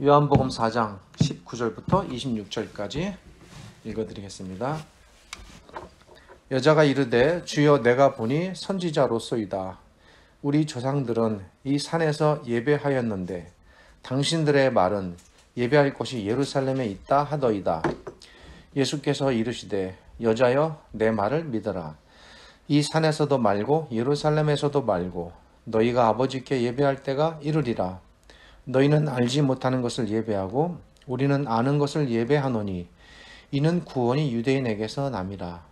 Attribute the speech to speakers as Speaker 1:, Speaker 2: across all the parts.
Speaker 1: 요한복음 4장 19절부터 26절까지 읽어드리겠습니다. 여자가 이르되 주여 내가 보니 선지자로소이다. 우리 조상들은 이 산에서 예배하였는데 당신들의 말은 예배할 곳이 예루살렘에 있다 하더이다. 예수께서 이르시되 여자여 내 말을 믿어라. 이 산에서도 말고 예루살렘에서도 말고 너희가 아버지께 예배할 때가 이르리라. 너희는 알지 못하는 것을 예배하고 우리는 아는 것을 예배하노니 이는 구원이 유대인에게서 남이라.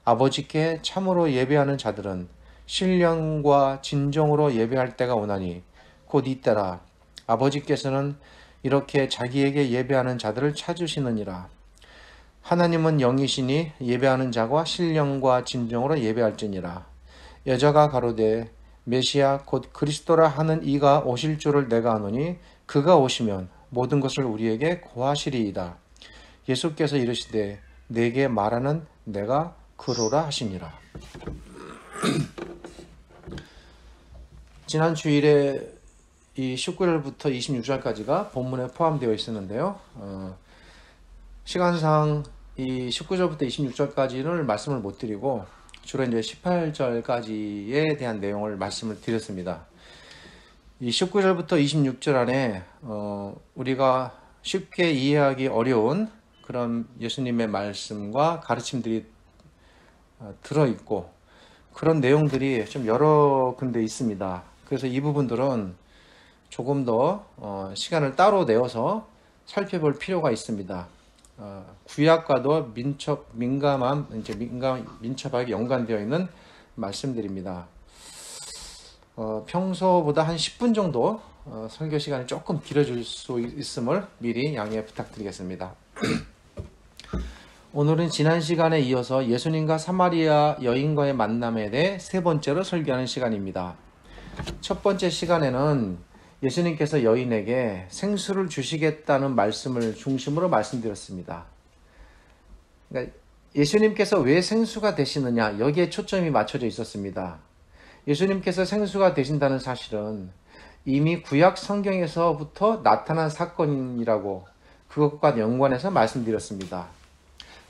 Speaker 1: 아버지께 참으로 예배하는 자들은 신령과 진정으로 예배할 때가 오나니 곧 이때라. 아버지께서는 이렇게 자기에게 예배하는 자들을 찾으시느니라. 하나님은 영이시니 예배하는 자가 신령과 진정으로 예배할지니라. 여자가 가로되 메시아 곧 그리스도라 하는 이가 오실 줄을 내가 아노니 그가 오시면 모든 것을 우리에게 고하시리이다. 예수께서 이르시되 내게 말하는 내가 그로라 하시니라. 지난 주일에 이 19절부터 26절까지가 본문에 포함되어 있었는데요. 시간상 이 19절부터 26절까지는 말씀을 못 드리고 주로 이제 18절까지에 대한 내용을 말씀을 드렸습니다. 이 19절부터 26절 안에 우리가 쉽게 이해하기 어려운 그런 예수님의 말씀과 가르침들이 들어있고 그런 내용들이 좀 여러 군데 있습니다. 그래서 이 부분들은 조금 더 시간을 따로 내어서 살펴볼 필요가 있습니다. 구약과도 민첩하게 연관되어 있는 말씀들입니다. 평소보다 한 10분 정도 설교 시간이 조금 길어질 수 있음을 미리 양해 부탁드리겠습니다. 오늘은 지난 시간에 이어서 예수님과 사마리아 여인과의 만남에 대해 세 번째로 설교하는 시간입니다. 첫 번째 시간에는 예수님께서 여인에게 생수를 주시겠다는 말씀을 중심으로 말씀드렸습니다. 그러니까 예수님께서 왜 생수가 되시느냐, 여기에 초점이 맞춰져 있었습니다. 예수님께서 생수가 되신다는 사실은 이미 구약 성경에서부터 나타난 사건이라고 그것과 연관해서 말씀드렸습니다.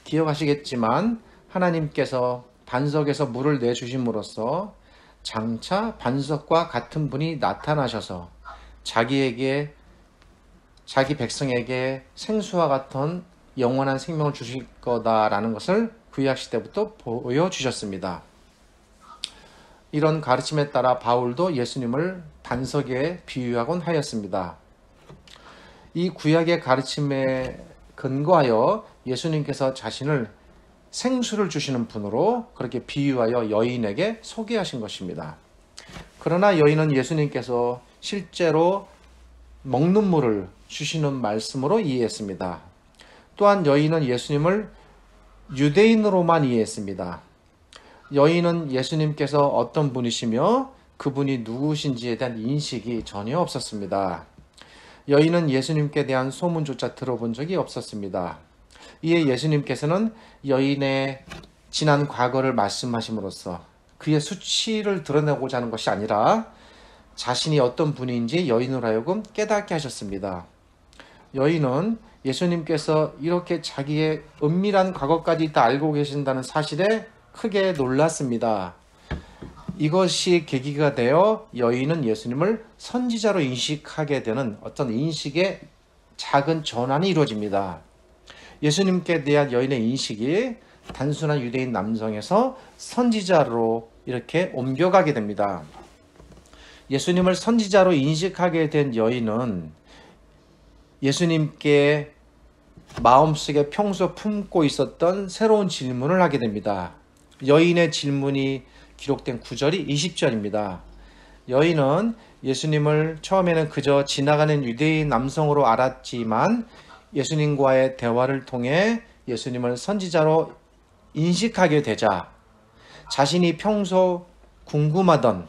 Speaker 1: 기억하시겠지만 하나님께서 반석에서 물을 내주심으로써 장차 반석과 같은 분이 나타나셔서 자기 백성에게 생수와 같은 영원한 생명을 주실 거다라는 것을 구약시대부터 보여주셨습니다. 이런 가르침에 따라 바울도 예수님을 반석에 비유하곤 하였습니다. 이 구약의 가르침에 근거하여 예수님께서 자신을 생수를 주시는 분으로 그렇게 비유하여 여인에게 소개하신 것입니다. 그러나 여인은 예수님께서 실제로 먹는 물을 주시는 말씀으로 이해했습니다. 또한 여인은 예수님을 유대인으로만 이해했습니다. 여인은 예수님께서 어떤 분이시며 그분이 누구신지에 대한 인식이 전혀 없었습니다. 여인은 예수님께 대한 소문조차 들어본 적이 없었습니다. 이에 예수님께서는 여인의 지난 과거를 말씀하심으로써 그의 수치를 드러내고자 하는 것이 아니라 자신이 어떤 분인지 여인으로 하여금 깨닫게 하셨습니다. 여인은 예수님께서 이렇게 자기의 은밀한 과거까지 다 알고 계신다는 사실에 크게 놀랐습니다. 이것이 계기가 되어 여인은 예수님을 선지자로 인식하게 되는 어떤 인식의 작은 전환이 이루어집니다. 예수님께 대한 여인의 인식이 단순한 유대인 남성에서 선지자로 이렇게 옮겨가게 됩니다. 예수님을 선지자로 인식하게 된 여인은 예수님께 마음속에 평소 품고 있었던 새로운 질문을 하게 됩니다. 여인의 질문이 기록된 9절이 20절입니다. 여인은 예수님을 처음에는 그저 지나가는 유대인 남성으로 알았지만 예수님과의 대화를 통해 예수님을 선지자로 인식하게 되자 자신이 평소 궁금하던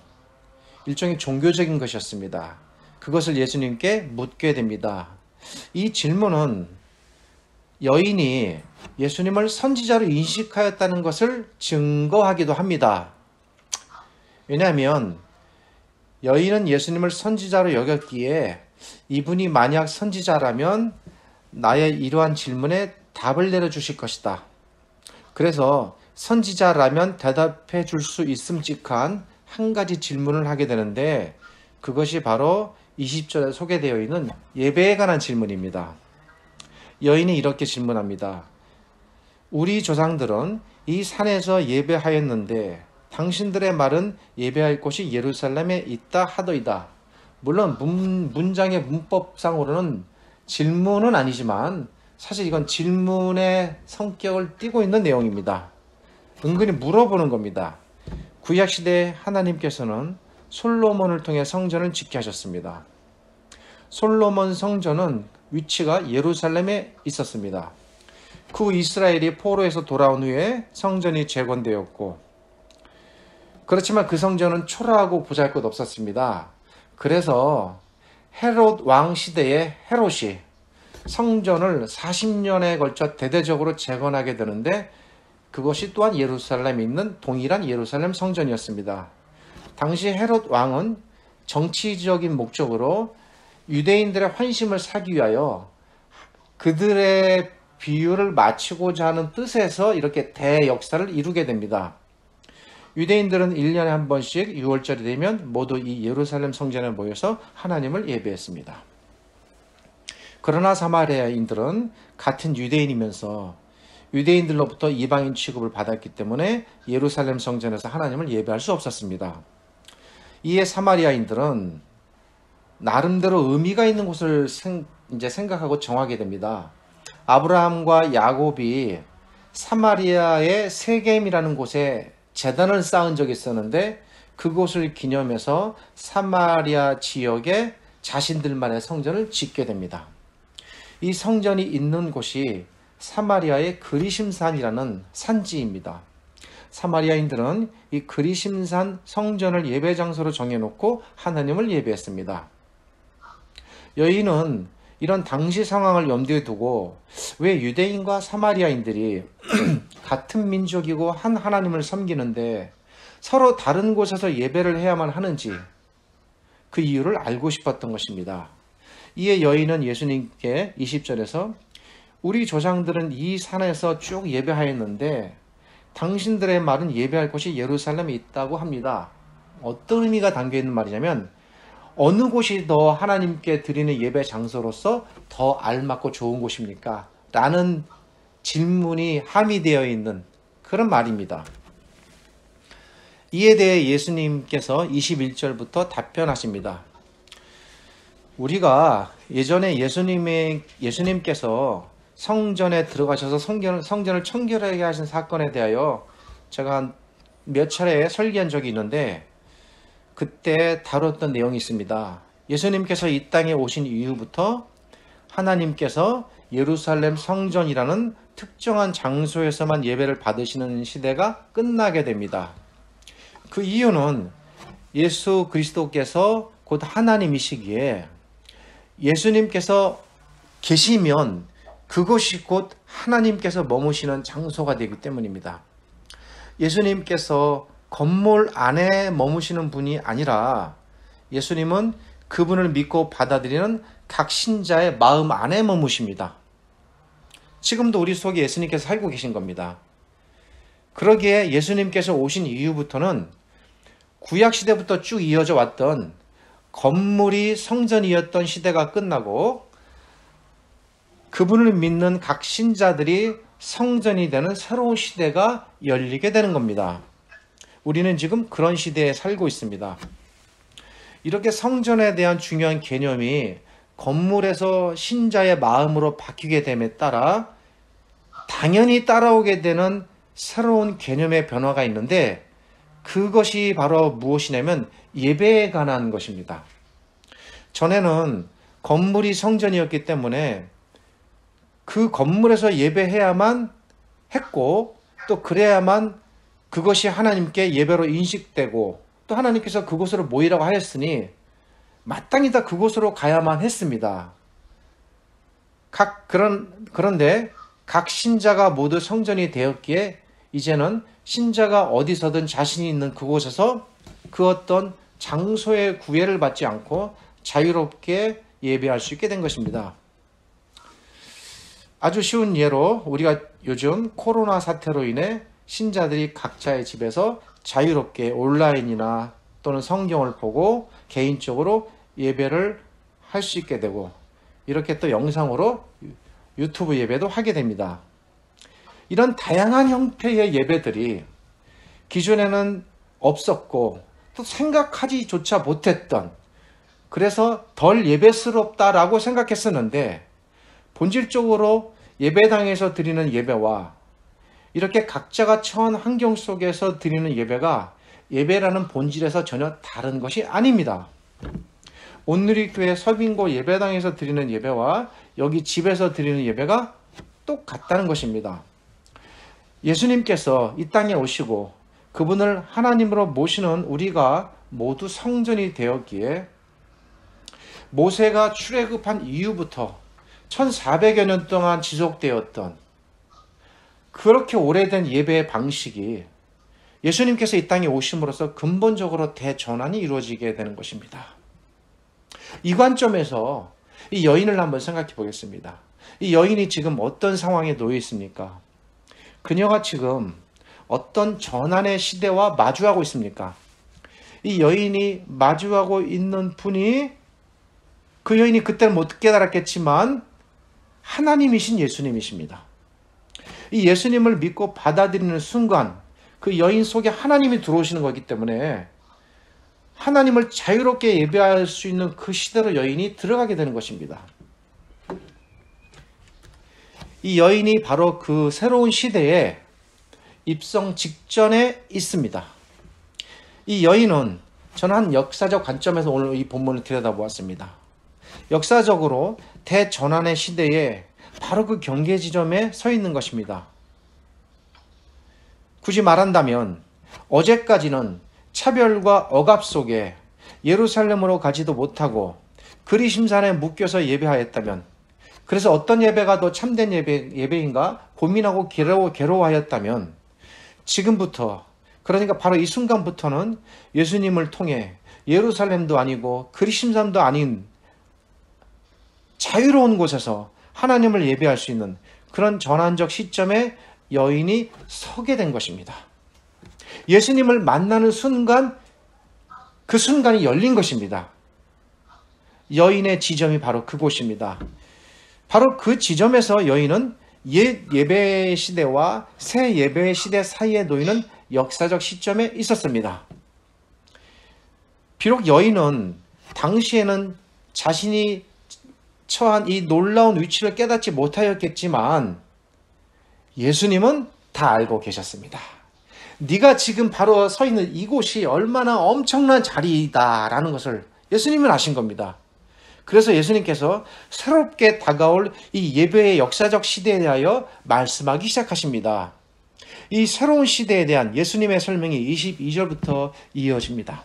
Speaker 1: 일종의 종교적인 것이었습니다. 그것을 예수님께 묻게 됩니다. 이 질문은 여인이 예수님을 선지자로 인식하였다는 것을 증거하기도 합니다. 왜냐하면 여인은 예수님을 선지자로 여겼기에 이분이 만약 선지자라면 나의 이러한 질문에 답을 내려주실 것이다. 그래서 선지자라면 대답해 줄 수 있음직한 한 가지 질문을 하게 되는데, 그것이 바로 20절에 소개되어 있는 예배에 관한 질문입니다. 여인이 이렇게 질문합니다. 우리 조상들은 이 산에서 예배하였는데 당신들의 말은 예배할 곳이 예루살렘에 있다 하더이다. 물론 문장의 문법상으로는 질문은 아니지만 사실 이건 질문의 성격을 띠고 있는 내용입니다. 은근히 물어보는 겁니다. 구약시대에 하나님께서는 솔로몬을 통해 성전을 짓게 하셨습니다. 솔로몬 성전은 위치가 예루살렘에 있었습니다. 그 이스라엘이 포로에서 돌아온 후에 성전이 재건되었고, 그렇지만 그 성전은 초라하고 보잘것없었습니다. 그래서 헤롯 왕 시대에 헤롯이 성전을 40년에 걸쳐 대대적으로 재건하게 되는데, 그것이 또한 예루살렘에 있는 동일한 예루살렘 성전이었습니다. 당시 헤롯 왕은 정치적인 목적으로 유대인들의 환심을 사기 위하여 그들의 비유를 맞추고자 하는 뜻에서 이렇게 대역사를 이루게 됩니다. 유대인들은 1년에 한 번씩 6월절이 되면 모두 이 예루살렘 성전에 모여서 하나님을 예배했습니다. 그러나 사마리아인들은 같은 유대인이면서 유대인들로부터 이방인 취급을 받았기 때문에 예루살렘 성전에서 하나님을 예배할 수 없었습니다. 이에 사마리아인들은 나름대로 의미가 있는 곳을 생각하고 정하게 됩니다. 아브라함과 야곱이 사마리아의 세겜이라는 곳에 제단을 쌓은 적이 있었는데, 그곳을 기념해서 사마리아 지역에 자신들만의 성전을 짓게 됩니다. 이 성전이 있는 곳이 사마리아의 그리심산이라는 산지입니다. 사마리아인들은 이 그리심산 성전을 예배 장소로 정해놓고 하나님을 예배했습니다. 여인은 이런 당시 상황을 염두에 두고 왜 유대인과 사마리아인들이 같은 민족이고 한 하나님을 섬기는데 서로 다른 곳에서 예배를 해야만 하는지 그 이유를 알고 싶었던 것입니다. 이에 여인은 예수님께 20절에서 우리 조상들은 이 산에서 쭉 예배하였는데 당신들의 말은 예배할 곳이 예루살렘에 있다고 합니다. 어떤 의미가 담겨있는 말이냐면, 어느 곳이 더 하나님께 드리는 예배 장소로서 더 알맞고 좋은 곳입니까? 라는 질문이 함의되어 있는 그런 말입니다. 이에 대해 예수님께서 21절부터 답변하십니다. 우리가 예전에 예수님께서 성전에 들어가셔서 성전을 청결하게 하신 사건에 대하여 제가 몇 차례 설계한 적이 있는데, 그때 다뤘던 내용이 있습니다. 예수님께서 이 땅에 오신 이후부터 하나님께서 예루살렘 성전이라는 특정한 장소에서만 예배를 받으시는 시대가 끝나게 됩니다. 그 이유는 예수 그리스도께서 곧 하나님이시기에 예수님께서 계시면 그것이 곧 하나님께서 머무시는 장소가 되기 때문입니다. 예수님께서 건물 안에 머무시는 분이 아니라 예수님은 그분을 믿고 받아들이는 각 신자의 마음 안에 머무십니다. 지금도 우리 속에 예수님께서 살고 계신 겁니다. 그러기에 예수님께서 오신 이후부터는 구약시대부터 쭉 이어져 왔던 건물이 성전이었던 시대가 끝나고 그분을 믿는 각 신자들이 성전이 되는 새로운 시대가 열리게 되는 겁니다. 우리는 지금 그런 시대에 살고 있습니다. 이렇게 성전에 대한 중요한 개념이 건물에서 신자의 마음으로 바뀌게 됨에 따라 당연히 따라오게 되는 새로운 개념의 변화가 있는데, 그것이 바로 무엇이냐면 예배에 관한 것입니다. 전에는 건물이 성전이었기 때문에 그 건물에서 예배해야만 했고, 또 그래야만 그것이 하나님께 예배로 인식되고, 또 하나님께서 그곳으로 모이라고 하였으니 마땅히 다 그곳으로 가야만 했습니다. 그런데 각 신자가 모두 성전이 되었기에 이제는 신자가 어디서든 자신이 있는 그곳에서 그 어떤 장소의 구애를 받지 않고 자유롭게 예배할 수 있게 된 것입니다. 아주 쉬운 예로 우리가 요즘 코로나 사태로 인해 신자들이 각자의 집에서 자유롭게 온라인이나 또는 성경을 보고 개인적으로 예배를 할 수 있게 되고, 이렇게 또 영상으로 유튜브 예배도 하게 됩니다. 이런 다양한 형태의 예배들이 기존에는 없었고 또 생각하지조차 못했던, 그래서 덜 예배스럽다라고 생각했었는데, 본질적으로 예배당에서 드리는 예배와 이렇게 각자가 처한 환경 속에서 드리는 예배가 예배라는 본질에서 전혀 다른 것이 아닙니다. 온누리교회 서빙고 예배당에서 드리는 예배와 여기 집에서 드리는 예배가 똑같다는 것입니다. 예수님께서 이 땅에 오시고 그분을 하나님으로 모시는 우리가 모두 성전이 되었기에, 모세가 출애굽한 이후부터 1400여 년 동안 지속되었던 그렇게 오래된 예배의 방식이 예수님께서 이 땅에 오심으로써 근본적으로 대전환이 이루어지게 되는 것입니다. 이 관점에서 이 여인을 한번 생각해 보겠습니다. 이 여인이 지금 어떤 상황에 놓여 있습니까? 그녀가 지금 어떤 전환의 시대와 마주하고 있습니까? 이 여인이 마주하고 있는 분이, 그 여인이 그때는 못 깨달았겠지만 하나님이신 예수님이십니다. 이 예수님을 믿고 받아들이는 순간 그 여인 속에 하나님이 들어오시는 거기 때문에 하나님을 자유롭게 예배할 수 있는 그 시대로 여인이 들어가게 되는 것입니다. 이 여인이 바로 그 새로운 시대에 입성 직전에 있습니다. 이 여인은 저는 한 역사적 관점에서 오늘 이 본문을 들여다보았습니다. 역사적으로 대전환의 시대에 바로 그 경계 지점에 서 있는 것입니다. 굳이 말한다면 어제까지는 차별과 억압 속에 예루살렘으로 가지도 못하고 그리심산에 묶여서 예배하였다면, 그래서 어떤 예배가 더 참된 예배인가 고민하고 괴로워하였다면, 지금부터, 그러니까 바로 이 순간부터는 예수님을 통해 예루살렘도 아니고 그리심산도 아닌 자유로운 곳에서 하나님을 예배할 수 있는 그런 전환적 시점에 여인이 서게 된 것입니다. 예수님을 만나는 순간, 그 순간이 열린 것입니다. 여인의 지점이 바로 그곳입니다. 바로 그 지점에서 여인은 옛 예배 시대와 새 예배 시대 사이에 놓이는 역사적 시점에 있었습니다. 비록 여인은 당시에는 자신이 처한 이 놀라운 위치를 깨닫지 못하였겠지만 예수님은 다 알고 계셨습니다. 네가 지금 바로 서 있는 이곳이 얼마나 엄청난 자리다라는 것을 예수님은 아신 겁니다. 그래서 예수님께서 새롭게 다가올 이 예배의 역사적 시대에 대하여 말씀하기 시작하십니다. 이 새로운 시대에 대한 예수님의 설명이 22절부터 이어집니다.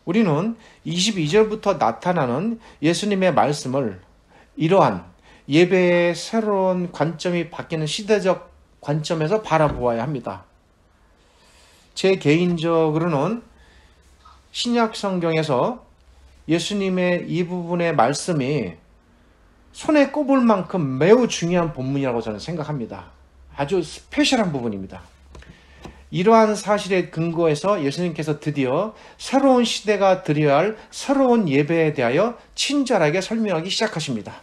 Speaker 1: 우리는 22절부터 나타나는 예수님의 말씀을 이러한 예배의 새로운 관점이 바뀌는 시대적 관점에서 바라보아야 합니다. 제 개인적으로는 신약 성경에서 예수님의 이 부분의 말씀이 손에 꼽을 만큼 매우 중요한 본문이라고 저는 생각합니다. 아주 스페셜한 부분입니다. 이러한 사실에 근거해서 예수님께서 드디어 새로운 시대가 드려야 할 새로운 예배에 대하여 친절하게 설명하기 시작하십니다.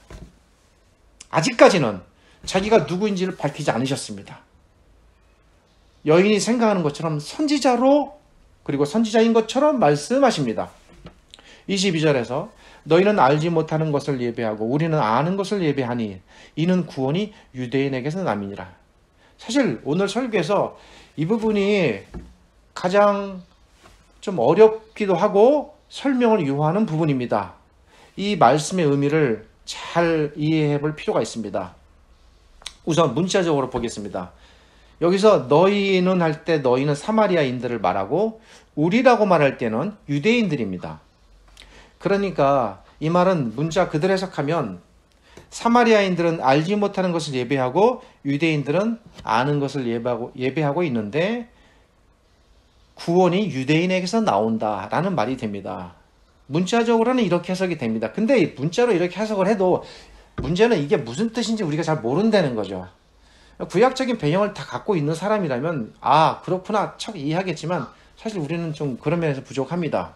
Speaker 1: 아직까지는 자기가 누구인지를 밝히지 않으셨습니다. 여인이 생각하는 것처럼 선지자로, 그리고 선지자인 것처럼 말씀하십니다. 22절에서 너희는 알지 못하는 것을 예배하고 우리는 아는 것을 예배하니 이는 구원이 유대인에게서 남이니라. 사실 오늘 설교에서 이 부분이 가장 좀 어렵기도 하고 설명을 요하는 부분입니다. 이 말씀의 의미를 잘 이해해 볼 필요가 있습니다. 우선 문자적으로 보겠습니다. 여기서 너희는 할 때 너희는 사마리아인들을 말하고 우리라고 말할 때는 유대인들입니다. 그러니까 이 말은 문자 그대로 해석하면 사마리아인들은 알지 못하는 것을 예배하고 유대인들은 아는 것을 예배하고 있는데 구원이 유대인에게서 나온다라는 말이 됩니다. 문자적으로는 이렇게 해석이 됩니다. 근데 문자로 이렇게 해석을 해도 문제는 이게 무슨 뜻인지 우리가 잘 모른다는 거죠. 구약적인 배경을 다 갖고 있는 사람이라면 아 그렇구나 척 이해하겠지만 사실 우리는 좀 그런 면에서 부족합니다.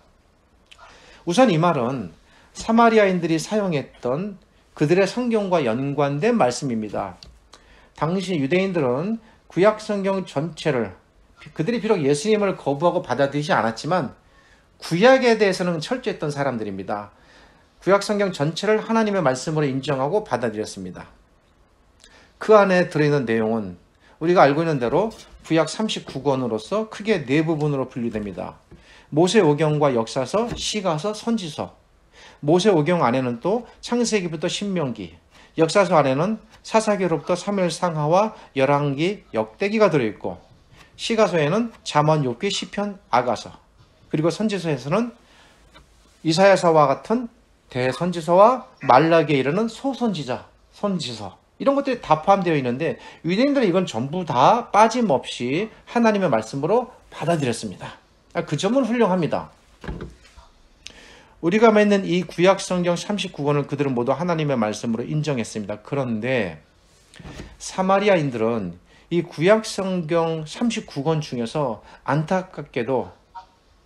Speaker 1: 우선 이 말은 사마리아인들이 사용했던 그들의 성경과 연관된 말씀입니다. 당시 유대인들은 구약 성경 전체를 그들이 비록 예수님을 거부하고 받아들이지 않았지만 구약에 대해서는 철저했던 사람들입니다. 구약 성경 전체를 하나님의 말씀으로 인정하고 받아들였습니다. 그 안에 들어있는 내용은 우리가 알고 있는 대로 구약 39권으로서 크게 네 부분으로 분류됩니다. 모세오경과 역사서, 시가서, 선지서. 모세오경 안에는 또 창세기부터 신명기, 역사서 안에는 사사기로부터 사무엘상하와 열왕기, 역대기가 들어있고 시가서에는 잠언, 욥기, 시편, 아가서, 그리고 선지서에서는 이사야서와 같은 대선지서와 말라기에 이르는 소선지자, 선지서 이런 것들이 다 포함되어 있는데 유대인들은 이건 전부 다 빠짐없이 하나님의 말씀으로 받아들였습니다. 그 점은 훌륭합니다. 우리가 맺는 이 구약 성경 39권을 그들은 모두 하나님의 말씀으로 인정했습니다. 그런데 사마리아인들은 이 구약 성경 39권 중에서 안타깝게도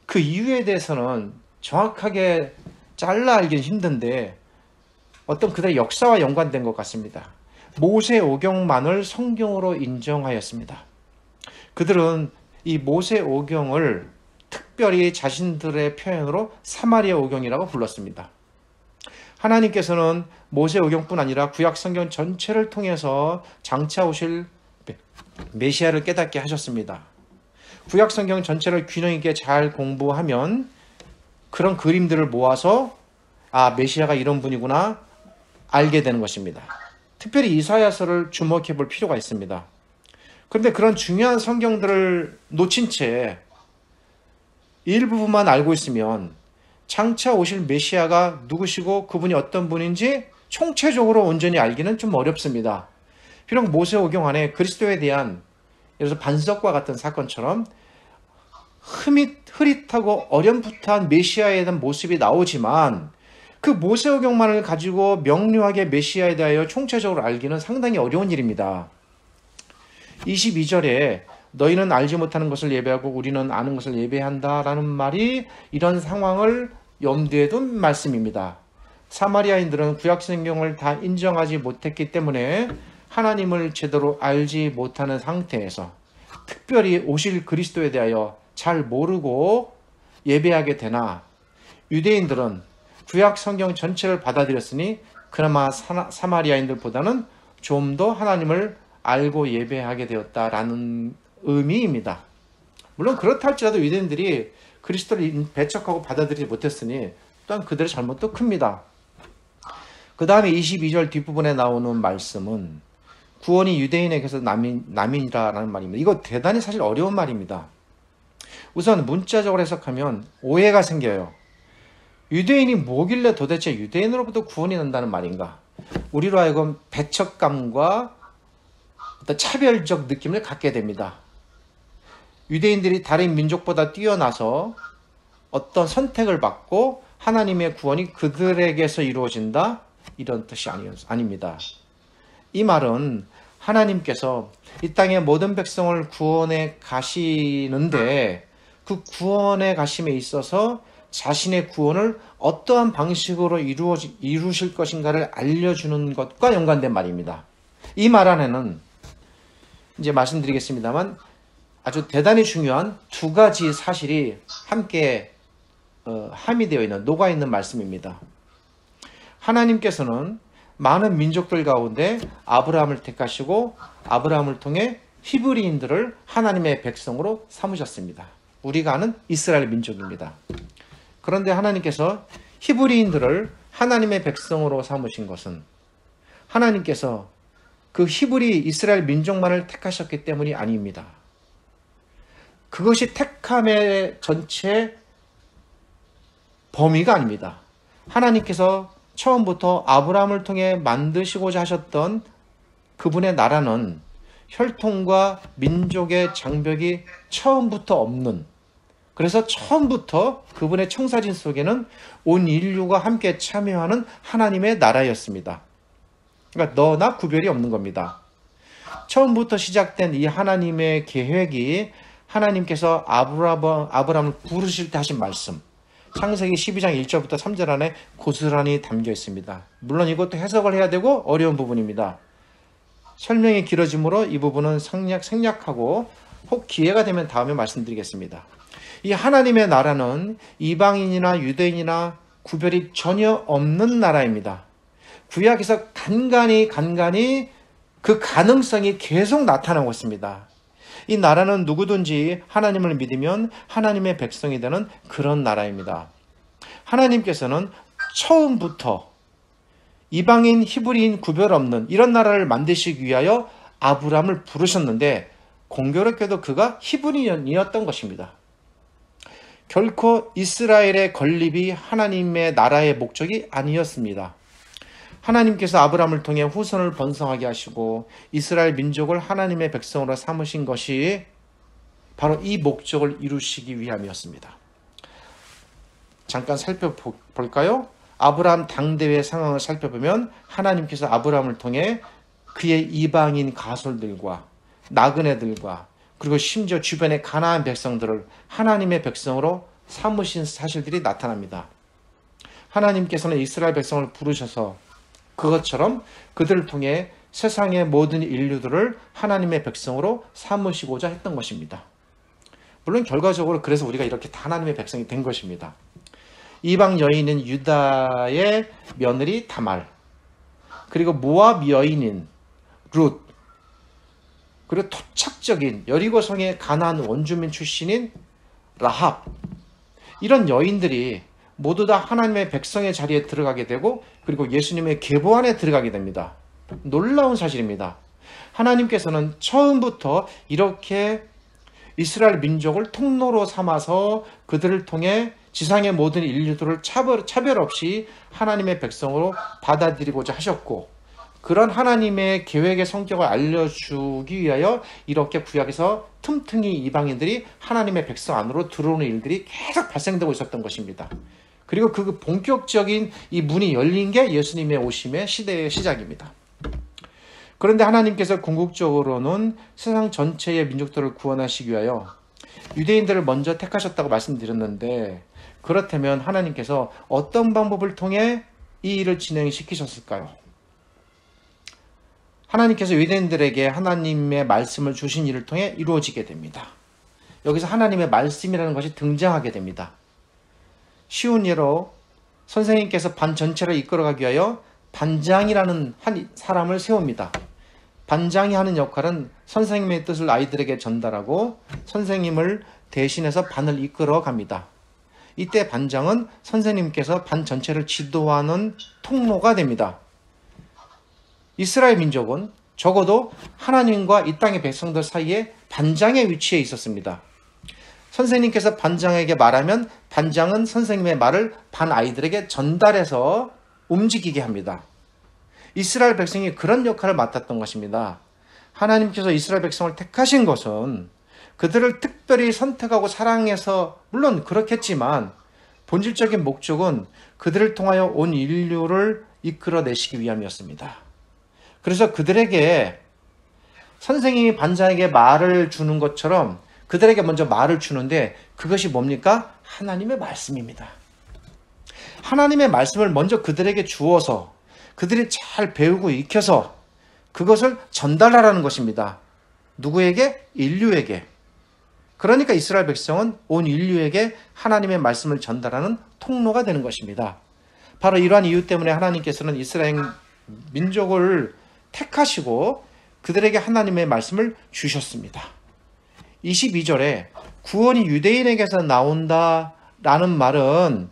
Speaker 1: 그 이유에 대해서는 정확하게 잘라 알기는 힘든데 어떤 그들의 역사와 연관된 것 같습니다. 모세오경만을 성경으로 인정하였습니다. 그들은 이 모세오경을 특별히 자신들의 표현으로 사마리아 오경이라고 불렀습니다. 하나님께서는 모세오경뿐 아니라 구약 성경 전체를 통해서 장차 오실 메시아를 깨닫게 하셨습니다. 구약 성경 전체를 균형 있게 잘 공부하면 그런 그림들을 모아서 아 메시아가 이런 분이구나 알게 되는 것입니다. 특별히 이사야서를 주목해 볼 필요가 있습니다. 그런데 그런 중요한 성경들을 놓친 채 일부분만 알고 있으면 장차 오실 메시아가 누구시고 그분이 어떤 분인지 총체적으로 온전히 알기는 좀 어렵습니다. 비록 모세오경 안에 그리스도에 대한 예를 들어서 반석과 같은 사건처럼 흐릿하고 어렴풋한 메시아에 대한 모습이 나오지만 그 모세오경만을 가지고 명료하게 메시아에 대하여 총체적으로 알기는 상당히 어려운 일입니다. 22절에 너희는 알지 못하는 것을 예배하고 우리는 아는 것을 예배한다 라는 말이 이런 상황을 염두에 둔 말씀입니다. 사마리아인들은 구약 성경을 다 인정하지 못했기 때문에 하나님을 제대로 알지 못하는 상태에서 특별히 오실 그리스도에 대하여 잘 모르고 예배하게 되나 유대인들은 구약 성경 전체를 받아들였으니 그나마 사마리아인들보다는 좀 더 하나님을 알고 예배하게 되었다라는 의미입니다. 물론 그렇다 할지라도 유대인들이 그리스도를 배척하고 받아들이지 못했으니 또한 그들의 잘못도 큽니다. 그 다음에 22절 뒷부분에 나오는 말씀은 구원이 유대인에게서 남인이라는 말입니다. 이거 대단히 사실 어려운 말입니다. 우선 문자적으로 해석하면 오해가 생겨요. 유대인이 뭐길래 도대체 유대인으로부터 구원이 난다는 말인가? 우리로 하여금 배척감과 어떤 차별적 느낌을 갖게 됩니다. 유대인들이 다른 민족보다 뛰어나서 어떤 선택을 받고 하나님의 구원이 그들에게서 이루어진다? 이런 뜻이 아닙니다. 이 말은 하나님께서 이 땅의 모든 백성을 구원해 가시는데 그 구원해 가심에 있어서 자신의 구원을 어떠한 방식으로 이루실 것인가를 알려주는 것과 연관된 말입니다. 이 말 안에는 이제 말씀드리겠습니다만 아주 대단히 중요한 두 가지 사실이 함께 함의되어 있는 녹아있는 말씀입니다. 하나님께서는 많은 민족들 가운데 아브라함을 택하시고 아브라함을 통해 히브리인들을 하나님의 백성으로 삼으셨습니다. 우리가 아는 이스라엘 민족입니다. 그런데 하나님께서 히브리인들을 하나님의 백성으로 삼으신 것은 하나님께서 그 히브리 이스라엘 민족만을 택하셨기 때문이 아닙니다. 그것이 택함의 전체 범위가 아닙니다. 하나님께서 처음부터 아브라함을 통해 만드시고자 하셨던 그분의 나라는 혈통과 민족의 장벽이 처음부터 없는 그래서 처음부터 그분의 청사진 속에는 온 인류가 함께 참여하는 하나님의 나라였습니다. 그러니까 너나 구별이 없는 겁니다. 처음부터 시작된 이 하나님의 계획이 하나님께서 아브라함을 부르실 때 하신 말씀, 창세기 12장 1절부터 3절 안에 고스란히 담겨 있습니다. 물론 이것도 해석을 해야 되고 어려운 부분입니다. 설명이 길어지므로 이 부분은 생략하고 혹 기회가 되면 다음에 말씀드리겠습니다. 이 하나님의 나라는 이방인이나 유대인이나 구별이 전혀 없는 나라입니다. 구약에서 간간히 그 가능성이 계속 나타나고 있습니다. 이 나라는 누구든지 하나님을 믿으면 하나님의 백성이 되는 그런 나라입니다. 하나님께서는 처음부터 이방인, 히브리인 구별 없는 이런 나라를 만드시기 위하여 아브라함을 부르셨는데 공교롭게도 그가 히브리인이었던 것입니다. 결코 이스라엘의 건립이 하나님의 나라의 목적이 아니었습니다. 하나님께서 아브라함을 통해 후손을 번성하게 하시고 이스라엘 민족을 하나님의 백성으로 삼으신 것이 바로 이 목적을 이루시기 위함이었습니다. 잠깐 살펴볼까요? 아브라함 당대의 상황을 살펴보면 하나님께서 아브라함을 통해 그의 이방인 가솔들과 나그네들과 그리고 심지어 주변의 가나안 백성들을 하나님의 백성으로 삼으신 사실들이 나타납니다. 하나님께서는 이스라엘 백성을 부르셔서 그것처럼 그들을 통해 세상의 모든 인류들을 하나님의 백성으로 삼으시고자 했던 것입니다. 물론 결과적으로 그래서 우리가 이렇게 다 하나님의 백성이 된 것입니다. 이방 여인인 유다의 며느리 다말, 그리고 모압 여인인 룻, 그리고 토착적인 여리고성의 가나안 원주민 출신인 라합, 이런 여인들이 모두 다 하나님의 백성의 자리에 들어가게 되고 그리고 예수님의 계보 안에 들어가게 됩니다. 놀라운 사실입니다. 하나님께서는 처음부터 이렇게 이스라엘 민족을 통로로 삼아서 그들을 통해 지상의 모든 인류들을 차별 없이 하나님의 백성으로 받아들이고자 하셨고 그런 하나님의 계획의 성격을 알려주기 위하여 이렇게 구약에서 틈틈이 이방인들이 하나님의 백성 안으로 들어오는 일들이 계속 발생되고 있었던 것입니다. 그리고 그 본격적인 이 문이 열린 게 예수님의 오심의 시대의 시작입니다. 그런데 하나님께서 궁극적으로는 세상 전체의 민족들을 구원하시기 위하여 유대인들을 먼저 택하셨다고 말씀드렸는데 그렇다면 하나님께서 어떤 방법을 통해 이 일을 진행시키셨을까요? 하나님께서 유대인들에게 하나님의 말씀을 주신 일을 통해 이루어지게 됩니다. 여기서 하나님의 말씀이라는 것이 등장하게 됩니다. 쉬운 예로 선생님께서 반 전체를 이끌어가기 위하여 반장이라는 한 사람을 세웁니다. 반장이 하는 역할은 선생님의 뜻을 아이들에게 전달하고 선생님을 대신해서 반을 이끌어 갑니다. 이때 반장은 선생님께서 반 전체를 지도하는 통로가 됩니다. 이스라엘 민족은 적어도 하나님과 이 땅의 백성들 사이에 반장의 위치에 있었습니다. 선생님께서 반장에게 말하면 반장은 선생님의 말을 반 아이들에게 전달해서 움직이게 합니다. 이스라엘 백성이 그런 역할을 맡았던 것입니다. 하나님께서 이스라엘 백성을 택하신 것은 그들을 특별히 선택하고 사랑해서 물론 그렇겠지만 본질적인 목적은 그들을 통하여 온 인류를 이끌어내시기 위함이었습니다. 그래서 그들에게 선생님이 반장에게 말을 주는 것처럼 그들에게 먼저 말을 주는데 그것이 뭡니까? 하나님의 말씀입니다. 하나님의 말씀을 먼저 그들에게 주어서 그들이 잘 배우고 익혀서 그것을 전달하라는 것입니다. 누구에게? 인류에게. 그러니까 이스라엘 백성은 온 인류에게 하나님의 말씀을 전달하는 통로가 되는 것입니다. 바로 이러한 이유 때문에 하나님께서는 이스라엘 민족을 택하시고 그들에게 하나님의 말씀을 주셨습니다. 22절에 구원이 유대인에게서 나온다라는 말은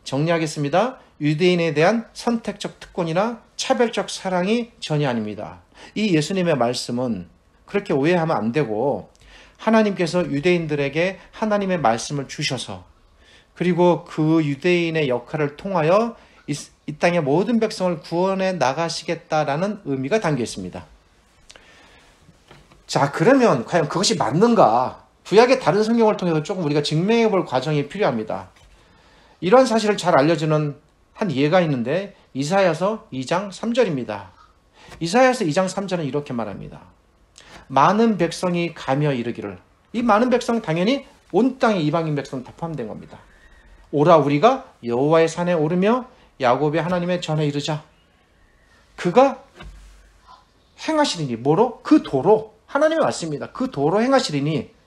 Speaker 1: 정리하겠습니다. 유대인에 대한 선택적 특권이나 차별적 사랑이 전혀 아닙니다. 이 예수님의 말씀은 그렇게 오해하면 안 되고 하나님께서 유대인들에게 하나님의 말씀을 주셔서 그리고 그 유대인의 역할을 통하여 이 땅의 모든 백성을 구원해 나가시겠다라는 의미가 담겨 있습니다. 자, 그러면 과연 그것이 맞는가? 구약의 다른 성경을 통해서 조금 우리가 증명해 볼 과정이 필요합니다. 이런 사실을 잘 알려주는 한 예가 있는데 이사야서 2장 3절입니다. 이사야서 2장 3절은 이렇게 말합니다. 많은 백성이 가며 이르기를, 이 많은 백성 당연히 온 땅의 이방인 백성 다 포함된 겁니다. 오라 우리가 여호와의 산에 오르며 야곱의 하나님의 전에 이르자. 그가 행하시리니, 뭐로? 그 도로, 하나님의 말씀입니다. 그 도로 행하시리니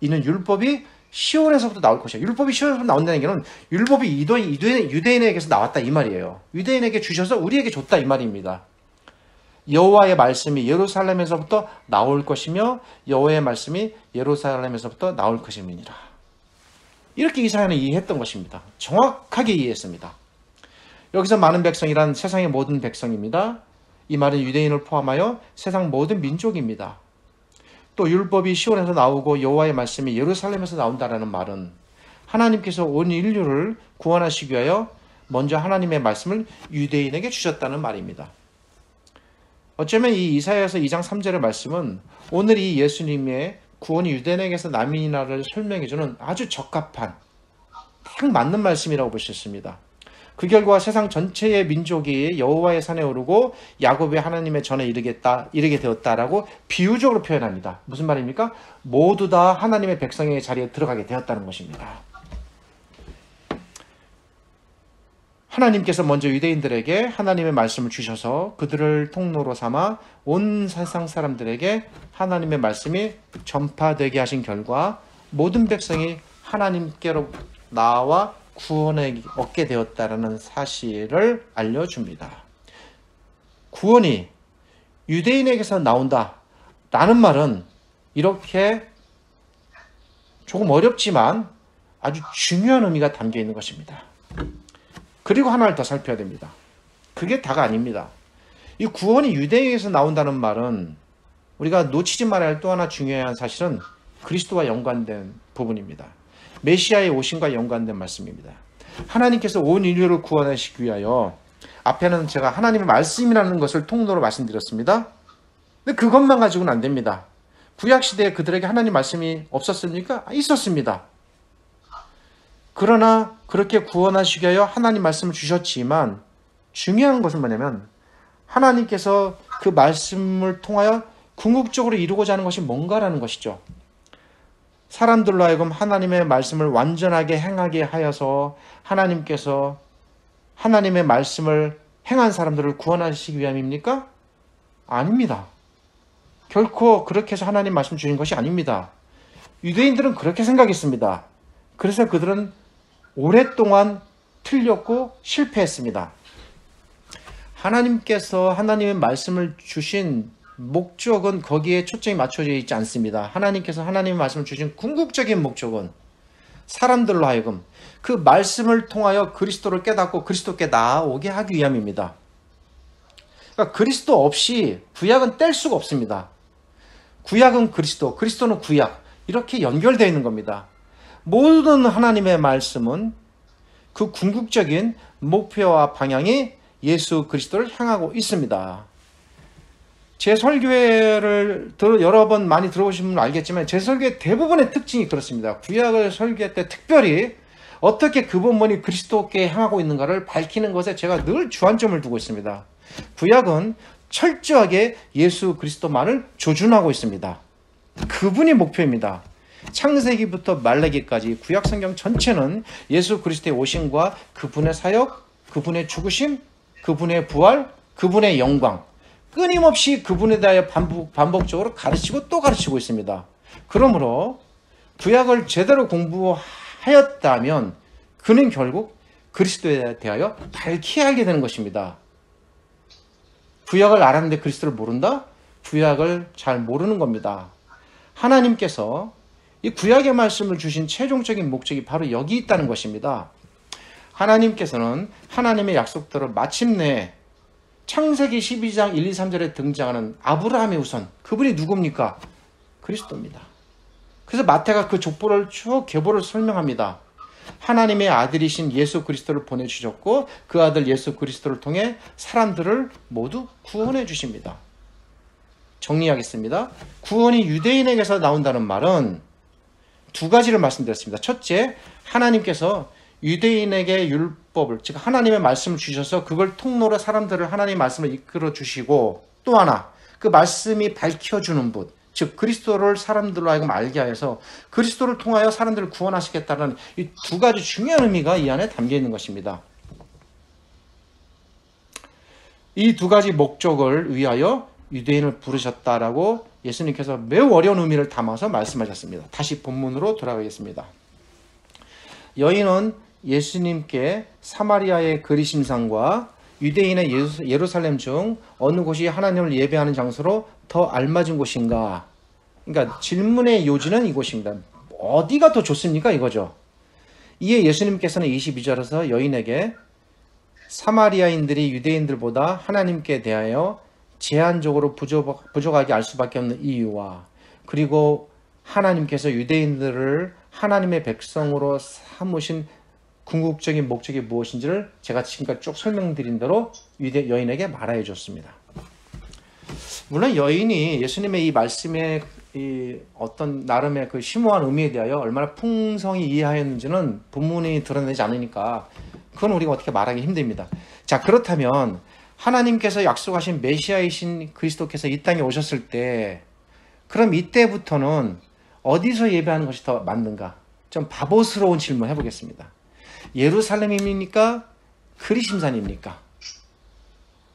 Speaker 1: 이는 율법이 시온에서부터 나올 것이야. 율법이 시온에서부터 나온다는 얘기는 율법이 유대인에게서 나왔다 이 말이에요. 유대인에게 주셔서 우리에게 줬다 이 말입니다. 여호와의 말씀이 예루살렘에서부터 나올 것이며 여호와의 말씀이 예루살렘에서부터 나올 것임이니라. 이렇게 이사야는 이해했던 것입니다. 정확하게 이해했습니다. 여기서 많은 백성이란 세상의 모든 백성입니다. 이 말은 유대인을 포함하여 세상 모든 민족입니다. 또 율법이 시온에서 나오고 여호와의 말씀이 예루살렘에서 나온다라는 말은 하나님께서 온 인류를 구원하시기 위하여 먼저 하나님의 말씀을 유대인에게 주셨다는 말입니다. 어쩌면 이 이사야서 2장 3절의 말씀은 오늘 이 예수님의 구원이 유대인에게서 남이나라를 설명해주는 아주 적합한, 딱 맞는 말씀이라고 볼 수 있습니다. 그 결과 세상 전체의 민족이 여호와의 산에 오르고 야곱의 하나님의 전에 이르게 되었다라고 비유적으로 표현합니다. 무슨 말입니까? 모두 다 하나님의 백성의 자리에 들어가게 되었다는 것입니다. 하나님께서 먼저 유대인들에게 하나님의 말씀을 주셔서 그들을 통로로 삼아 온 세상 사람들에게 하나님의 말씀이 전파되게 하신 결과 모든 백성이 하나님께로 나와 구원을 얻게 되었다는 사실을 알려줍니다. 구원이 유대인에게서 나온다라는 말은 이렇게 조금 어렵지만 아주 중요한 의미가 담겨 있는 것입니다. 그리고 하나를 더 살펴야 됩니다. 그게 다가 아닙니다. 이 구원이 유대인에게서 나온다는 말은 우리가 놓치지 말아야 할 또 하나 중요한 사실은 그리스도와 연관된 부분입니다. 메시아의 오심과 연관된 말씀입니다. 하나님께서 온 인류를 구원하시기 위하여, 앞에는 제가 하나님의 말씀이라는 것을 통로로 말씀드렸습니다. 근데 그것만 가지고는 안 됩니다. 구약시대에 그들에게 하나님 말씀이 없었습니까? 있었습니다. 그러나 그렇게 구원하시기 위하여 하나님 말씀을 주셨지만 중요한 것은 뭐냐면 하나님께서 그 말씀을 통하여 궁극적으로 이루고자 하는 것이 뭔가라는 것이죠. 사람들로 하여금 하나님의 말씀을 완전하게 행하게 하여서 하나님께서 하나님의 말씀을 행한 사람들을 구원하시기 위함입니까? 아닙니다. 결코 그렇게 해서 하나님 말씀 주신 것이 아닙니다. 유대인들은 그렇게 생각했습니다. 그래서 그들은 오랫동안 틀렸고 실패했습니다. 하나님께서 하나님의 말씀을 주신 목적은 거기에 초점이 맞춰져 있지 않습니다. 하나님께서 하나님의 말씀을 주신 궁극적인 목적은 사람들로 하여금 그 말씀을 통하여 그리스도를 깨닫고 그리스도께 나아오게 하기 위함입니다. 그러니까 그리스도 없이 구약은 뗄 수가 없습니다. 구약은 그리스도, 그리스도는 구약, 이렇게 연결되어 있는 겁니다. 모든 하나님의 말씀은 그 궁극적인 목표와 방향이 예수 그리스도를 향하고 있습니다. 제 설교를 여러 번 많이 들어보시면 알겠지만 제 설교의 대부분의 특징이 그렇습니다. 구약을 설교할 때 특별히 어떻게 그 본문이 그리스도께 향하고 있는가를 밝히는 것에 제가 늘 주안점을 두고 있습니다. 구약은 철저하게 예수 그리스도만을 조준하고 있습니다. 그분이 목표입니다. 창세기부터 말라기까지 구약 성경 전체는 예수 그리스도의 오심과 그분의 사역, 그분의 죽으심, 그분의 부활, 그분의 영광, 끊임없이 그분에 대하여 반복적으로 가르치고 또 가르치고 있습니다. 그러므로 구약을 제대로 공부하였다면 그는 결국 그리스도에 대하여 밝히 알게 되는 것입니다. 구약을 알았는데 그리스도를 모른다? 구약을 잘 모르는 겁니다. 하나님께서 이 구약의 말씀을 주신 최종적인 목적이 바로 여기 있다는 것입니다. 하나님께서는 하나님의 약속대로 마침내 창세기 12장 1, 2, 3절에 등장하는 아브라함의 후손, 그분이 누굽니까? 그리스도입니다. 그래서 마태가 그 족보를 쭉 계보를 설명합니다. 하나님의 아들이신 예수 그리스도를 보내주셨고 그 아들 예수 그리스도를 통해 사람들을 모두 구원해 주십니다. 정리하겠습니다. 구원이 유대인에게서 나온다는 말은 두 가지를 말씀드렸습니다. 첫째, 하나님께서 유대인에게 율법을, 즉 하나님의 말씀을 주셔서 그걸 통로로 사람들을 하나님의 말씀을 이끌어 주시고, 또 하나, 그 말씀이 밝혀주는 분, 즉 그리스도를 사람들로 하여금 알게 하여서 그리스도를 통하여 사람들을 구원하시겠다는 이 두 가지 중요한 의미가 이 안에 담겨 있는 것입니다. 이 두 가지 목적을 위하여 유대인을 부르셨다라고 예수님께서 매우 어려운 의미를 담아서 말씀하셨습니다. 다시 본문으로 돌아가겠습니다. 여인은 예수님께 사마리아의 그리심산과 유대인의 예루살렘 중 어느 곳이 하나님을 예배하는 장소로 더 알맞은 곳인가? 그러니까 질문의 요지는 이곳입니다. 어디가 더 좋습니까? 이거죠. 이에 예수님께서는 22절에서 여인에게 사마리아인들이 유대인들보다 하나님께 대하여 제한적으로 부족하게 알 수밖에 없는 이유와, 그리고 하나님께서 유대인들을 하나님의 백성으로 삼으신 궁극적인 목적이 무엇인지를 제가 지금까지 쭉 설명드린 대로 여인에게 말해 줬습니다. 물론 여인이 예수님의 이 말씀에 이 어떤 나름의 그 심오한 의미에 대하여 얼마나 풍성히 이해하였는지는 본문이 드러내지 않으니까 그건 우리가 어떻게 말하기 힘듭니다. 자, 그렇다면 하나님께서 약속하신 메시아이신 그리스도께서 이 땅에 오셨을 때, 그럼 이때부터는 어디서 예배하는 것이 더 맞는가? 좀 바보스러운 질문 해보겠습니다. 예루살렘입니까? 그리심산입니까?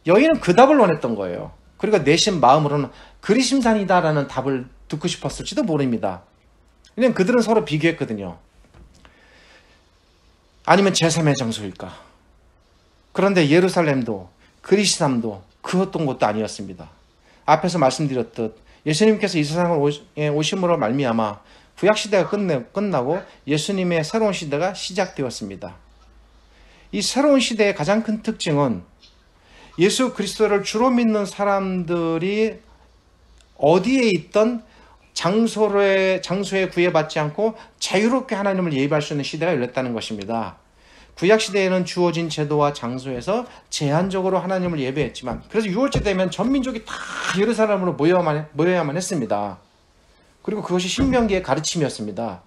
Speaker 1: 여인은 그 답을 원했던 거예요. 그리고 내심 마음으로는 그리심산이다라는 답을 듣고 싶었을지도 모릅니다. 왜냐면 그들은 서로 비교했거든요. 아니면 제3의 장소일까? 그런데 예루살렘도 그리심산도 그 어떤 것도 아니었습니다. 앞에서 말씀드렸듯 예수님께서 이 세상에 오심으로 말미암아 구약시대가 끝나고 예수님의 새로운 시대가 시작되었습니다. 이 새로운 시대의 가장 큰 특징은 예수 그리스도를 주로 믿는 사람들이 어디에 있던 장소에 구애받지 않고 자유롭게 하나님을 예배할 수 있는 시대가 열렸다는 것입니다. 구약시대에는 주어진 제도와 장소에서 제한적으로 하나님을 예배했지만, 그래서 6월째 되면 전 민족이 다 예루살렘으로 모여야만 했습니다. 그리고 그것이 신명기의 가르침이었습니다.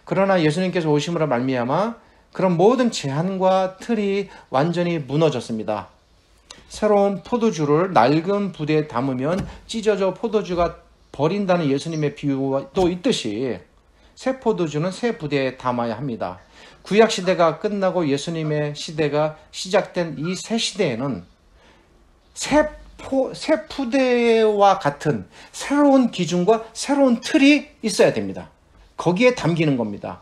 Speaker 1: 그러나 예수님께서 오심으로 말미암아 그런 모든 제한과 틀이 완전히 무너졌습니다. 새로운 포도주를 낡은 부대에 담으면 찢어져 포도주가 버린다는 예수님의 비유도 있듯이 새 포도주는 새 부대에 담아야 합니다. 구약시대가 끝나고 예수님의 시대가 시작된 이 새 시대에는 새 푸대와 같은 새로운 기준과 새로운 틀이 있어야 됩니다. 거기에 담기는 겁니다.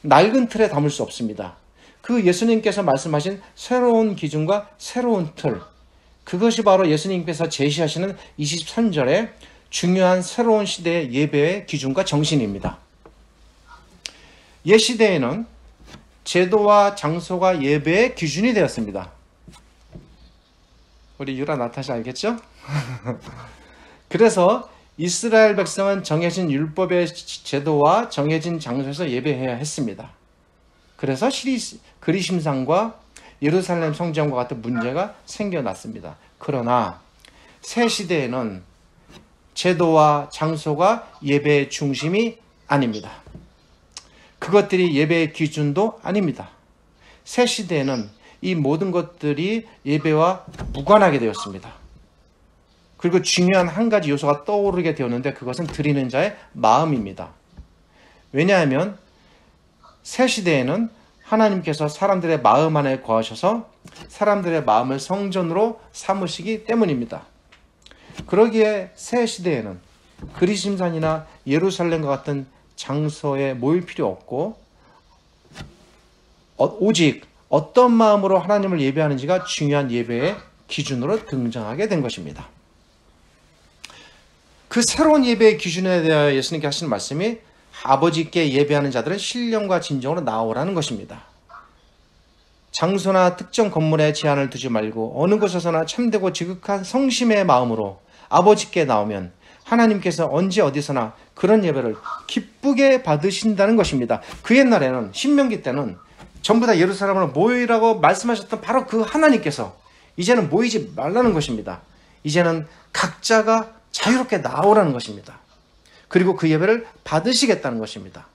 Speaker 1: 낡은 틀에 담을 수 없습니다. 그 예수님께서 말씀하신 새로운 기준과 새로운 틀, 그것이 바로 예수님께서 제시하시는 23절의 중요한 새로운 시대의 예배의 기준과 정신입니다. 옛 시대에는 제도와 장소가 예배의 기준이 되었습니다. 우리 유라 나타샤 알겠죠? 그래서 이스라엘 백성은 정해진 율법의 제도와 정해진 장소에서 예배해야 했습니다. 그래서 그리심산과 예루살렘 성전과 같은 문제가 생겨났습니다. 그러나 새 시대에는 제도와 장소가 예배의 중심이 아닙니다. 그것들이 예배의 기준도 아닙니다. 새 시대에는 이 모든 것들이 예배와 무관하게 되었습니다. 그리고 중요한 한 가지 요소가 떠오르게 되었는데, 그것은 드리는 자의 마음입니다. 왜냐하면 새 시대에는 하나님께서 사람들의 마음 안에 거하셔서 사람들의 마음을 성전으로 삼으시기 때문입니다. 그러기에 새 시대에는 그리심산이나 예루살렘과 같은 장소에 모일 필요 없고, 오직 어떤 마음으로 하나님을 예배하는지가 중요한 예배의 기준으로 등장하게 된 것입니다. 그 새로운 예배의 기준에 대하여 예수님께 하시는 말씀이 아버지께 예배하는 자들은 신령과 진정으로 나오라는 것입니다. 장소나 특정 건물에 제한을 두지 말고 어느 곳에서나 참되고 지극한 성심의 마음으로 아버지께 나오면 하나님께서 언제 어디서나 그런 예배를 기쁘게 받으신다는 것입니다. 그 옛날에는 신명기 때는 전부 다 예루살렘으로 모이라고 말씀하셨던 바로 그 하나님께서 이제는 모이지 말라는 것입니다. 이제는 각자가 자유롭게 나오라는 것입니다. 그리고 그 예배를 받으시겠다는 것입니다.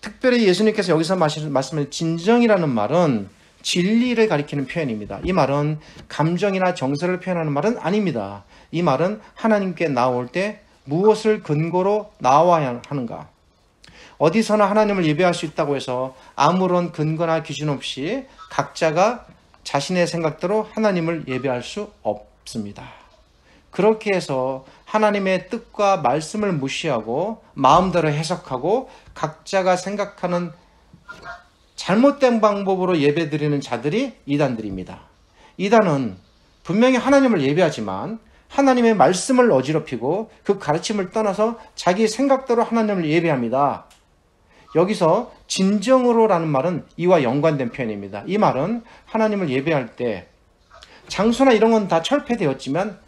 Speaker 1: 특별히 예수님께서 여기서 말씀하신 진정이라는 말은 진리를 가리키는 표현입니다. 이 말은 감정이나 정서를 표현하는 말은 아닙니다. 이 말은 하나님께 나올 때 무엇을 근거로 나와야 하는가? 어디서나 하나님을 예배할 수 있다고 해서 아무런 근거나 기준 없이 각자가 자신의 생각대로 하나님을 예배할 수 없습니다. 그렇게 해서 하나님의 뜻과 말씀을 무시하고 마음대로 해석하고 각자가 생각하는 잘못된 방법으로 예배드리는 자들이 이단들입니다. 이단은 분명히 하나님을 예배하지만 하나님의 말씀을 어지럽히고 그 가르침을 떠나서 자기 생각대로 하나님을 예배합니다. 여기서 진정으로라는 말은 이와 연관된 표현입니다. 이 말은 하나님을 예배할 때 장소나 이런 건 다 철폐되었지만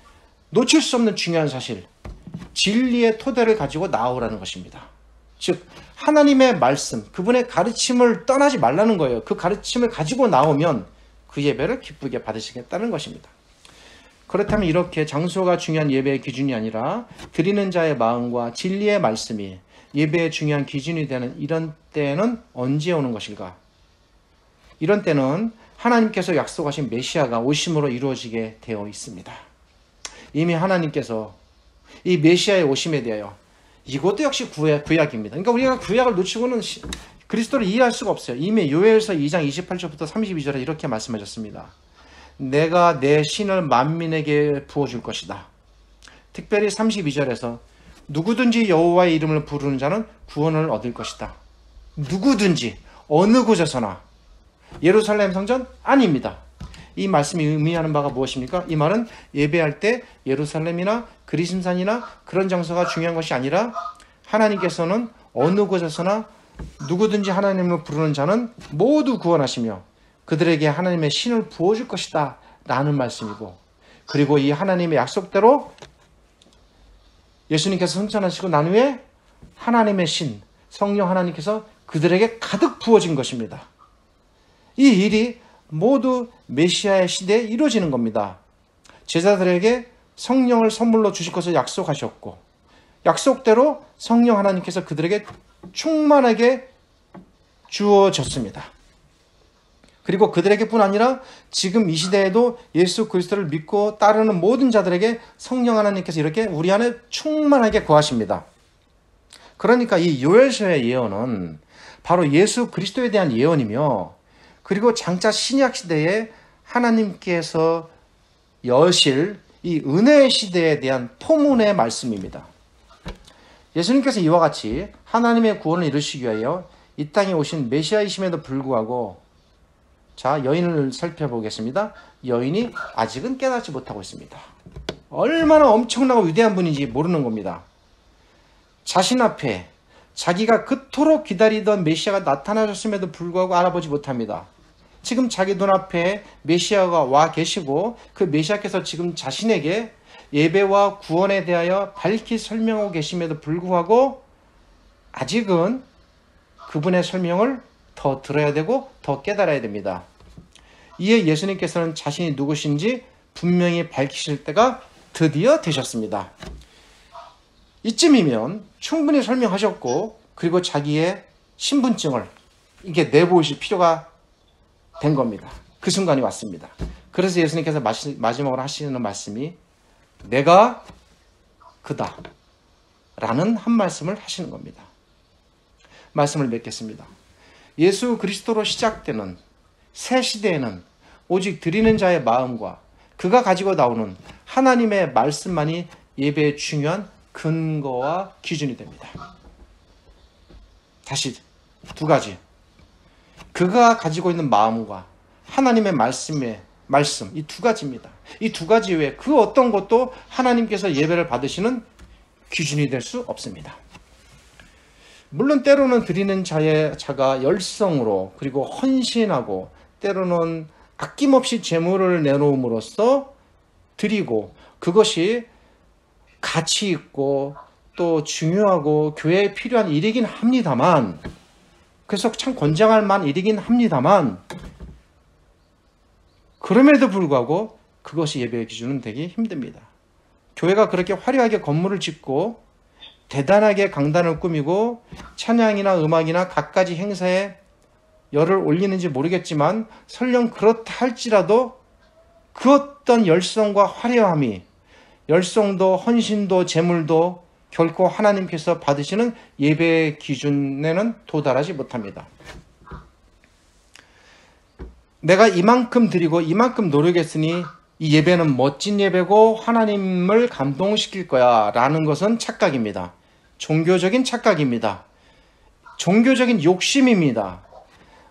Speaker 1: 놓칠 수 없는 중요한 사실, 진리의 토대를 가지고 나오라는 것입니다. 즉 하나님의 말씀, 그분의 가르침을 떠나지 말라는 거예요. 그 가르침을 가지고 나오면 그 예배를 기쁘게 받으시겠다는 것입니다. 그렇다면 이렇게 장소가 중요한 예배의 기준이 아니라 드리는 자의 마음과 진리의 말씀이 예배의 중요한 기준이 되는 이런 때는 언제 오는 것일까? 이런 때는 하나님께서 약속하신 메시아가 오심으로 이루어지게 되어 있습니다. 이미 하나님께서 이 메시아의 오심에 대하여, 이것도 역시 구약입니다. 그러니까 우리가 구약을 놓치고는 그리스도를 이해할 수가 없어요. 이미 요엘서 2장 28절부터 32절에 이렇게 말씀하셨습니다. 내가 내 신을 만민에게 부어줄 것이다. 특별히 32절에서 누구든지 여호와의 이름을 부르는 자는 구원을 얻을 것이다. 누구든지 어느 곳에서나. 예루살렘 성전? 아닙니다. 이 말씀이 의미하는 바가 무엇입니까? 이 말은 예배할 때 예루살렘이나 그리심산이나 그런 장소가 중요한 것이 아니라 하나님께서는 어느 곳에서나 누구든지 하나님을 부르는 자는 모두 구원하시며 그들에게 하나님의 신을 부어줄 것이다 라는 말씀이고, 그리고 이 하나님의 약속대로 예수님께서 승천하시고 난 후에 하나님의 신, 성령 하나님께서 그들에게 가득 부어진 것입니다. 이 일이 모두 메시아의 시대에 이루어지는 겁니다. 제자들에게 성령을 선물로 주실 것을 약속하셨고, 약속대로 성령 하나님께서 그들에게 충만하게 주어졌습니다. 그리고 그들에게뿐 아니라 지금 이 시대에도 예수 그리스도를 믿고 따르는 모든 자들에게 성령 하나님께서 이렇게 우리 안에 충만하게 거하십니다. 그러니까 이 요엘서의 예언은 바로 예수 그리스도에 대한 예언이며, 그리고 장차 신약 시대에 하나님께서 여실 이 은혜의 시대에 대한 포문의 말씀입니다. 예수님께서 이와 같이 하나님의 구원을 이루시기 위하여 이 땅에 오신 메시아이심에도 불구하고, 자, 여인을 살펴보겠습니다. 여인이 아직은 깨닫지 못하고 있습니다. 얼마나 엄청나고 위대한 분인지 모르는 겁니다. 자신 앞에 자기가 그토록 기다리던 메시아가 나타나셨음에도 불구하고 알아보지 못합니다. 지금 자기 눈앞에 메시아가 와 계시고 그 메시아께서 지금 자신에게 예배와 구원에 대하여 밝히 설명하고 계심에도 불구하고 아직은 그분의 설명을 더 들어야 되고 더 깨달아야 됩니다. 이에 예수님께서는 자신이 누구신지 분명히 밝히실 때가 드디어 되셨습니다. 이쯤이면 충분히 설명하셨고, 그리고 자기의 신분증을 이게 내보이실 필요가 된 겁니다. 그 순간이 왔습니다. 그래서 예수님께서 마지막으로 하시는 말씀이 내가 그다 라는 한 말씀을 하시는 겁니다. 말씀을 맺겠습니다. 예수 그리스도로 시작되는 새 시대에는 오직 드리는 자의 마음과 그가 가지고 나오는 하나님의 말씀만이 예배의 중요한 근거와 기준이 됩니다. 다시 두 가지. 그가 가지고 있는 마음과 하나님의 말씀, 이 두 가지입니다. 이 두 가지 외에 그 어떤 것도 하나님께서 예배를 받으시는 기준이 될 수 없습니다. 물론 때로는 드리는 자가 열성으로 그리고 헌신하고 때로는 아낌없이 재물을 내놓음으로써 드리고, 그것이 가치 있고 또 중요하고 교회에 필요한 일이긴 합니다만, 그래서 참 권장할 만한 일이긴 합니다만, 그럼에도 불구하고 그것이 예배의 기준은 되기 힘듭니다. 교회가 그렇게 화려하게 건물을 짓고 대단하게 강단을 꾸미고 찬양이나 음악이나 갖가지 행사에 열을 올리는지 모르겠지만 설령 그렇다 할지라도 그 어떤 열성과 화려함이 열성도 헌신도 재물도 결코 하나님께서 받으시는 예배의 기준에는 도달하지 못합니다. 내가 이만큼 드리고 이만큼 노력했으니 이 예배는 멋진 예배고 하나님을 감동시킬 거야 라는 것은 착각입니다. 종교적인 착각입니다. 종교적인 욕심입니다.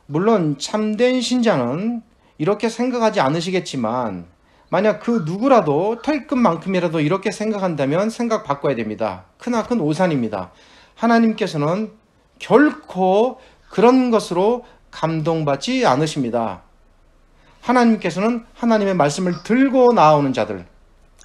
Speaker 1: 물론 참된 신자는 이렇게 생각하지 않으시겠지만 만약 그 누구라도 털끝만큼이라도 이렇게 생각한다면 생각 바꿔야 됩니다. 크나큰 오산입니다. 하나님께서는 결코 그런 것으로 감동받지 않으십니다. 하나님께서는 하나님의 말씀을 들고 나오는 자들,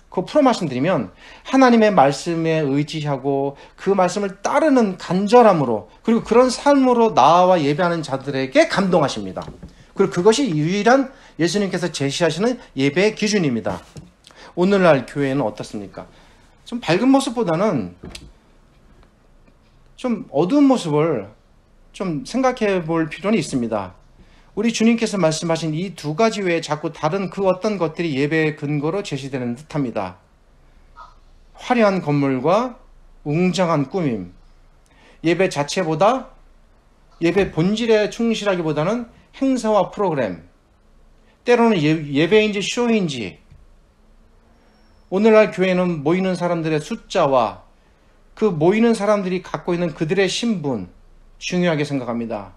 Speaker 1: 그 프로 말씀드리면 하나님의 말씀에 의지하고 그 말씀을 따르는 간절함으로 그리고 그런 삶으로 나와 예배하는 자들에게 감동하십니다. 그리고 그것이 유일한 예수님께서 제시하시는 예배의 기준입니다. 오늘날 교회는 어떻습니까? 좀 밝은 모습보다는 좀 어두운 모습을 좀 생각해 볼 필요는 있습니다. 우리 주님께서 말씀하신 이 두 가지 외에 자꾸 다른 그 어떤 것들이 예배의 근거로 제시되는 듯합니다. 화려한 건물과 웅장한 꾸밈, 예배 자체보다 예배 본질에 충실하기보다는 행사와 프로그램, 때로는 예배인지 쇼인지, 오늘날 교회는 모이는 사람들의 숫자와 그 모이는 사람들이 갖고 있는 그들의 신분 중요하게 생각합니다.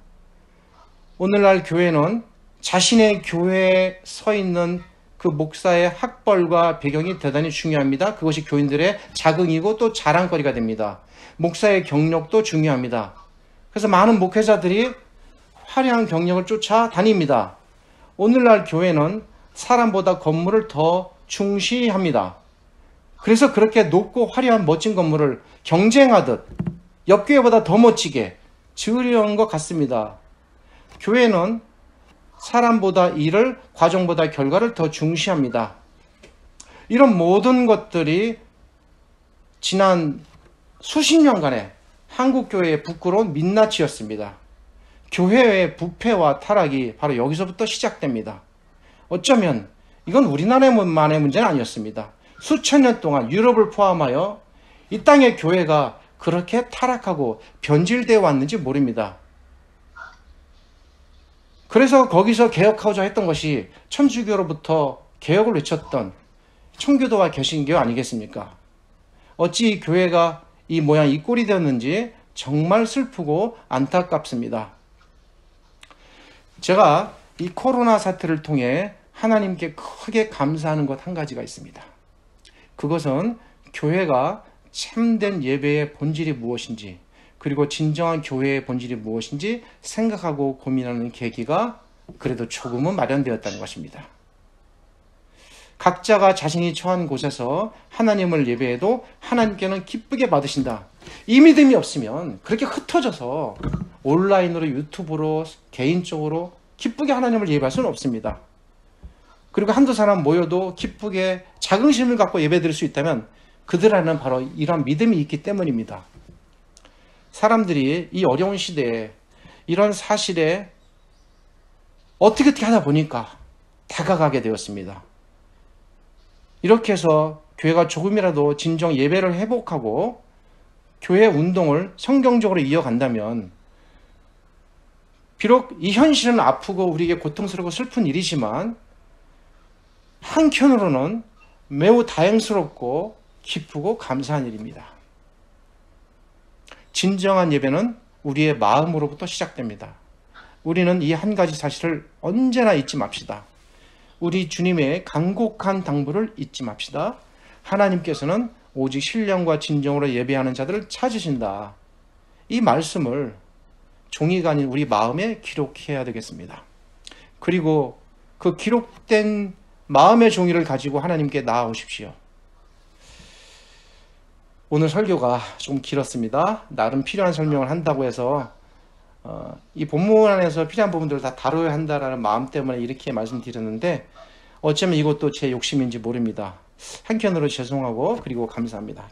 Speaker 1: 오늘날 교회는 자신의 교회에 서 있는 그 목사의 학벌과 배경이 대단히 중요합니다. 그것이 교인들의 자긍이고 또 자랑거리가 됩니다. 목사의 경력도 중요합니다. 그래서 많은 목회자들이 화려한 경력을 쫓아 다닙니다. 오늘날 교회는 사람보다 건물을 더 중시합니다. 그래서 그렇게 높고 화려한 멋진 건물을 경쟁하듯 옆교회보다 더 멋지게 지으려는 것 같습니다. 교회는 사람보다 일을, 과정보다 결과를 더 중시합니다. 이런 모든 것들이 지난 수십 년간의 한국교회의 부끄러운 민낯이었습니다. 교회의 부패와 타락이 바로 여기서부터 시작됩니다. 어쩌면 이건 우리나라만의 문제는 아니었습니다. 수천 년 동안 유럽을 포함하여 이 땅의 교회가 그렇게 타락하고 변질되어 왔는지 모릅니다. 그래서 거기서 개혁하고자 했던 것이 천주교로부터 개혁을 외쳤던 청교도와 개신교 아니겠습니까? 어찌 이 교회가 이 모양 이 꼴이 되었는지 정말 슬프고 안타깝습니다. 제가 이 코로나 사태를 통해 하나님께 크게 감사하는 것 한 가지가 있습니다. 그것은 교회가 참된 예배의 본질이 무엇인지 그리고 진정한 교회의 본질이 무엇인지 생각하고 고민하는 계기가 그래도 조금은 마련되었다는 것입니다. 각자가 자신이 처한 곳에서 하나님을 예배해도 하나님께는 기쁘게 받으신다. 이 믿음이 없으면 그렇게 흩어져서 온라인으로 유튜브로 개인적으로 기쁘게 하나님을 예배할 수는 없습니다. 그리고 한두 사람 모여도 기쁘게 자긍심을 갖고 예배드릴 수 있다면 그들 안에는 바로 이러한 믿음이 있기 때문입니다. 사람들이 이 어려운 시대에 이런 사실에 어떻게 하다 보니까 다가가게 되었습니다. 이렇게 해서 교회가 조금이라도 진정 예배를 회복하고 교회 운동을 성경적으로 이어간다면 비록 이 현실은 아프고 우리에게 고통스럽고 슬픈 일이지만 한편으로는 매우 다행스럽고 기쁘고 감사한 일입니다. 진정한 예배는 우리의 마음으로부터 시작됩니다. 우리는 이 한 가지 사실을 언제나 잊지 맙시다. 우리 주님의 간곡한 당부를 잊지 맙시다. 하나님께서는 오직 신령과 진정으로 예배하는 자들을 찾으신다. 이 말씀을 종이가 아닌 우리 마음에 기록해야 되겠습니다. 그리고 그 기록된 마음의 종이를 가지고 하나님께 나아오십시오. 오늘 설교가 좀 길었습니다. 나름 필요한 설명을 한다고 해서 이 본문 안에서 필요한 부분들을 다 다뤄야 한다는 마음 때문에 이렇게 말씀드렸는데 어쩌면 이것도 제 욕심인지 모릅니다. 한편으로 죄송하고 그리고 감사합니다.